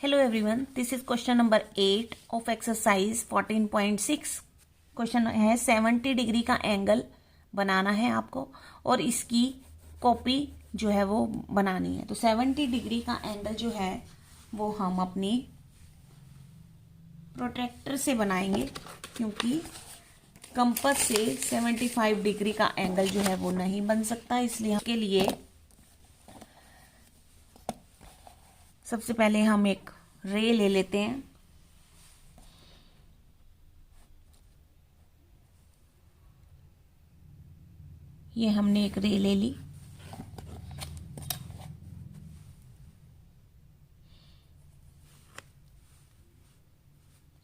Hello everyone, this is question number 8 of exercise 14.6। Question है 70 degree का angle बनाना है आपको और इसकी कॉपी जो है वो बनानी है। तो 70 डिग्री का एंगल जो है वो हम अपनी प्रोट्रैक्टर से बनाएंगे, क्योंकि कंपास से 75 डिग्री का एंगल जो है वो नहीं बन सकता। इसलिए इसके लिए सबसे पहले हम एक रे ले लेते हैं। ये हमने एक रे ले ली।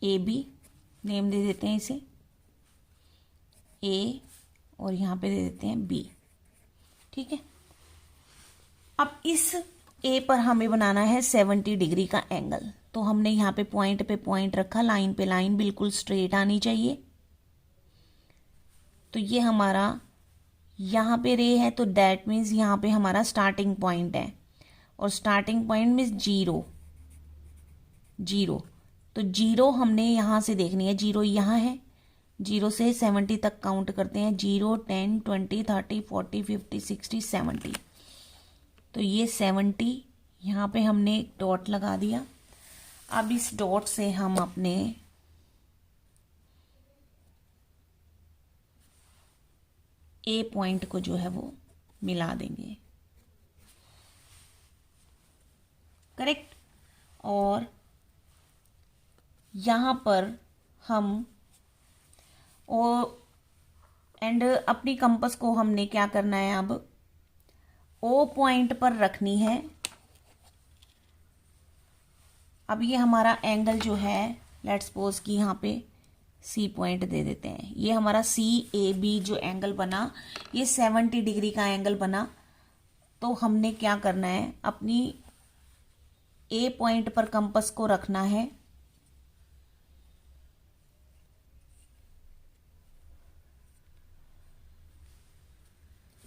ए बी नेम दे देते हैं इसे, ए, और यहाँ पे दे देते हैं बी। ठीक है, अब इस ए पर हमें बनाना है 70 डिग्री का एंगल। तो हमने यहाँ पे पॉइंट रखा, लाइन पे लाइन बिल्कुल स्ट्रेट आनी चाहिए। तो ये हमारा यहाँ पे रे है, तो दैट मीन्स यहाँ पे हमारा स्टार्टिंग पॉइंट है, और स्टार्टिंग पॉइंट मीन्स जीरो। तो जीरो हमने यहाँ से देखनी है, जीरो यहाँ है। जीरो से 70 तक काउंट करते हैं, 0, 10, 20, 30, 40, 50, 60, 70। तो ये 70 यहाँ पे हमने एक डॉट लगा दिया। अब इस डॉट से हम अपने ए पॉइंट को जो है वो मिला देंगे, करेक्ट। और यहाँ पर हम अपनी कंपास को हमने क्या करना है, अब ओ पॉइंट पर रखनी है। अब ये हमारा एंगल जो है, लेट्स सपोज कि यहाँ पे सी पॉइंट दे देते हैं। ये हमारा सी ए बी जो एंगल बना, ये 70 डिग्री का एंगल बना। तो हमने क्या करना है, अपनी ए पॉइंट पर कंपास को रखना है।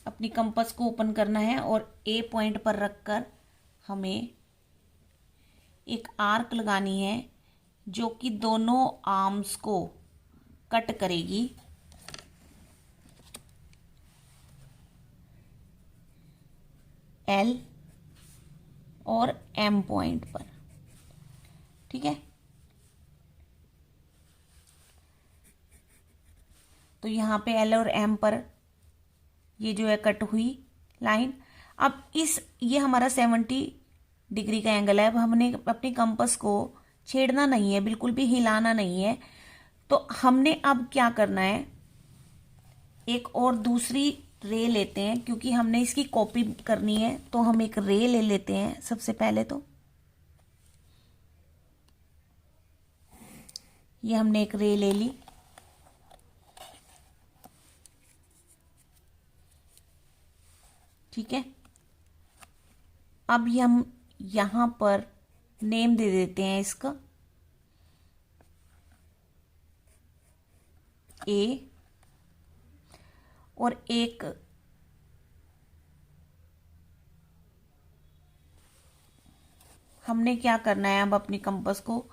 अपनी कंपास को ओपन करना है और ए पॉइंट पर रखकर हमें एक आर्क लगानी है, जो कि दोनों आर्म्स को कट करेगी। एल और एम पॉइंट पर, ठीक है। तो यहाँ पे एल और एम पर ये जो है कट हुई लाइन। अब ये हमारा 70 डिग्री का एंगल है। अब हमने अपनी कंपास को छेड़ना नहीं है, बिल्कुल भी हिलाना नहीं है। तो हमने अब क्या करना है, एक और दूसरी रे लेते हैं, क्योंकि हमने इसकी कॉपी करनी है। तो हम एक रे ले लेते हैं सबसे पहले। तो ये हमने एक रे ले ली। ठीक है, अब हम यहां पर नेम दे देते हैं इसका, ए, और एक हमने क्या करना है, अब अपनी कंपास को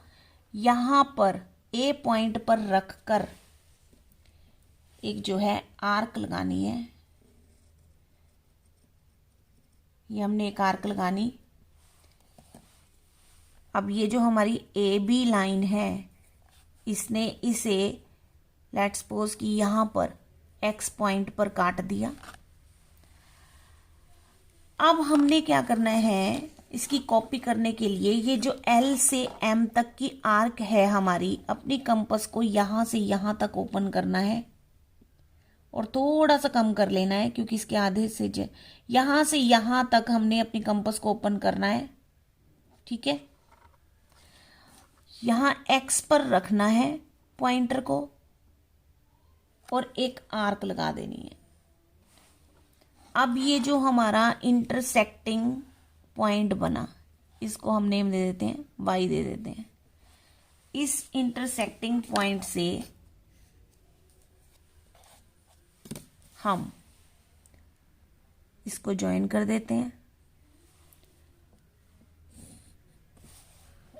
यहां पर ए पॉइंट पर रखकर एक जो है आर्क लगानी है। ये हमने एक आर्क लगानी। अब ये जो हमारी ए बी लाइन है, इसने इसे लेट्स सपोज कि यहां पर एक्स पॉइंट पर काट दिया। अब हमने क्या करना है, इसकी कॉपी करने के लिए ये जो एल से एम तक की आर्क है हमारी, अपनी कंपास को यहां से यहां तक ओपन करना है और थोड़ा सा कम कर लेना है, क्योंकि इसके आधे से यहां से यहां तक हमने अपनी कंपास को ओपन करना है। ठीक है, यहां एक्स पर रखना है पॉइंटर को और एक आर्क लगा देनी है। अब ये जो हमारा इंटरसेक्टिंग पॉइंट बना, इसको हम नेम दे देते हैं, वाई दे देते हैं। इस इंटरसेक्टिंग पॉइंट से हम इसको ज्वाइन कर देते हैं।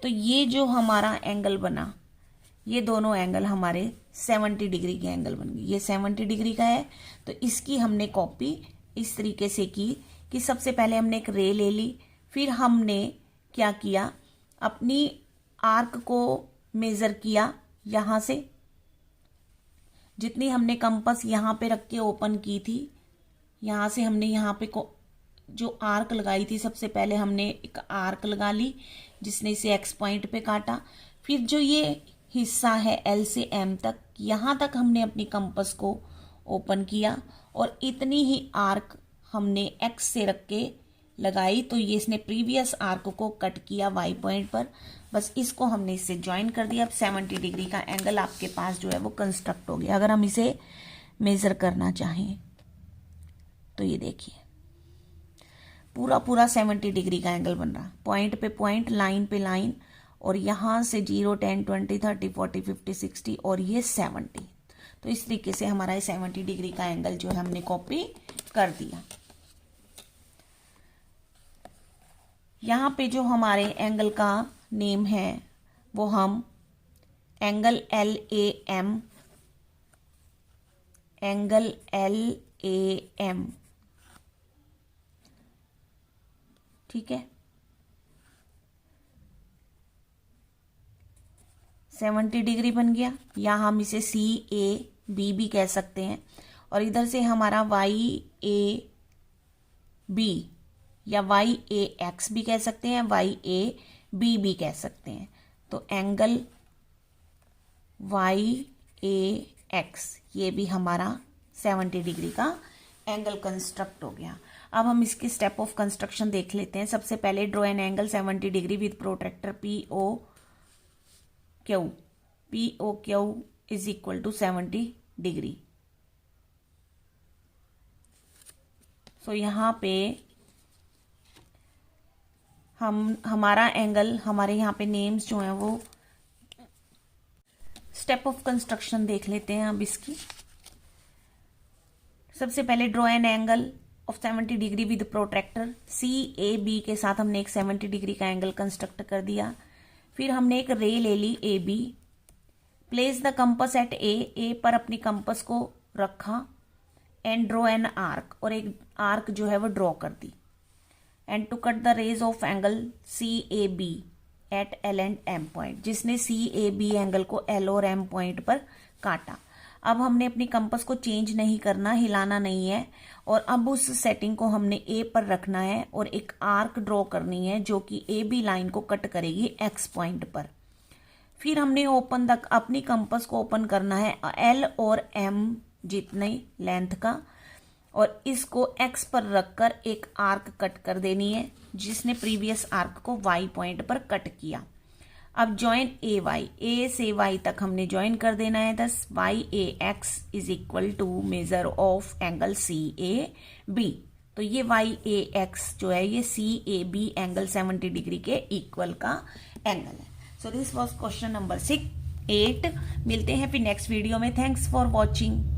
तो ये जो हमारा एंगल बना, ये दोनों एंगल हमारे 70 डिग्री के एंगल बन गए। ये 70 डिग्री का है, तो इसकी हमने कॉपी इस तरीके से की कि सबसे पहले हमने एक रे ले ली, फिर हमने क्या किया, अपनी आर्क को मेजर किया यहाँ से, जितनी हमने कंपास यहाँ पे रख के ओपन की थी, यहाँ से हमने यहाँ पे जो आर्क लगाई थी, सबसे पहले हमने एक आर्क लगा ली जिसने इसे एक्स पॉइंट पे काटा। फिर जो ये हिस्सा है एल से एम तक, यहाँ तक हमने अपनी कंपास को ओपन किया और इतनी ही आर्क हमने एक्स से रख के लगाई, तो ये इसने प्रीवियस आर्क को कट किया वाई पॉइंट पर। बस इसको हमने इससे ज्वाइन कर दिया। अब 70 डिग्री का एंगल आपके पास जो है वो कंस्ट्रक्ट हो गया। अगर हम इसे मेजर करना चाहें तो ये देखिए पूरा 70 डिग्री का एंगल बन रहा, पॉइंट पे पॉइंट, लाइन पे लाइन, और यहाँ से 0, 10, 20, 30, 40, 50, 60 और ये 70। तो इस तरीके से हमारा ये 70 डिग्री का एंगल जो है हमने कॉपी कर दिया। यहाँ पे जो हमारे एंगल का नेम है वो हम एंगल LAM, एंगल LAM, ठीक है, 70 डिग्री बन गया। या हम इसे CAB भी कह सकते हैं, और इधर से हमारा YAB या YAX भी कह सकते हैं, YAB भी कह सकते हैं। तो एंगल YAX ये भी हमारा 70 डिग्री का एंगल कंस्ट्रक्ट हो गया। अब हम इसकी स्टेप ऑफ कंस्ट्रक्शन देख लेते हैं। सबसे पहले draw an angle 70 degree with protractor POQ is equal to 70 degree. So यहाँ पे हमारा एंगल, हमारे यहाँ पे नेम्स जो हैं वो, स्टेप ऑफ कंस्ट्रक्शन देख लेते हैं अब इसकी। सबसे पहले draw an angle of 70 degree with protractor CAB के साथ हमने एक 70 डिग्री का एंगल कंस्ट्रक्ट कर दिया। फिर हमने एक रे ले ली AB, place the compass at A पर अपनी कंपास को रखा, एंड ड्रॉ एन आर्क, और एक आर्क जो है वो ड्रॉ कर दी, and to cut the rays of angle CAB at L and M point, जिसने CAB एंगल को L और M पॉइंट पर काटा। अब हमने अपनी कंपास को चेंज नहीं करना, हिलाना नहीं है, और अब उस सेटिंग को हमने A पर रखना है और एक आर्क ड्रॉ करनी है जो कि AB लाइन को कट करेगी X पॉइंट पर। फिर हमने ओपन तक अपनी कंपास को ओपन करना है L और M जितने लेंथ का, और इसको X पर रखकर एक आर्क कट कर देनी है जिसने प्रीवियस आर्क को Y पॉइंट पर कट किया। अब ज्वाइन AY, A से Y तक हमने ज्वाइन कर देना है। Thus YAX is equal to measure of angle CAB। तो ये YAX जो है ये CAB एंगल 70 डिग्री के इक्वल का एंगल है। So this was question number 8। मिलते हैं फिर नेक्स्ट वीडियो में। Thanks for watching.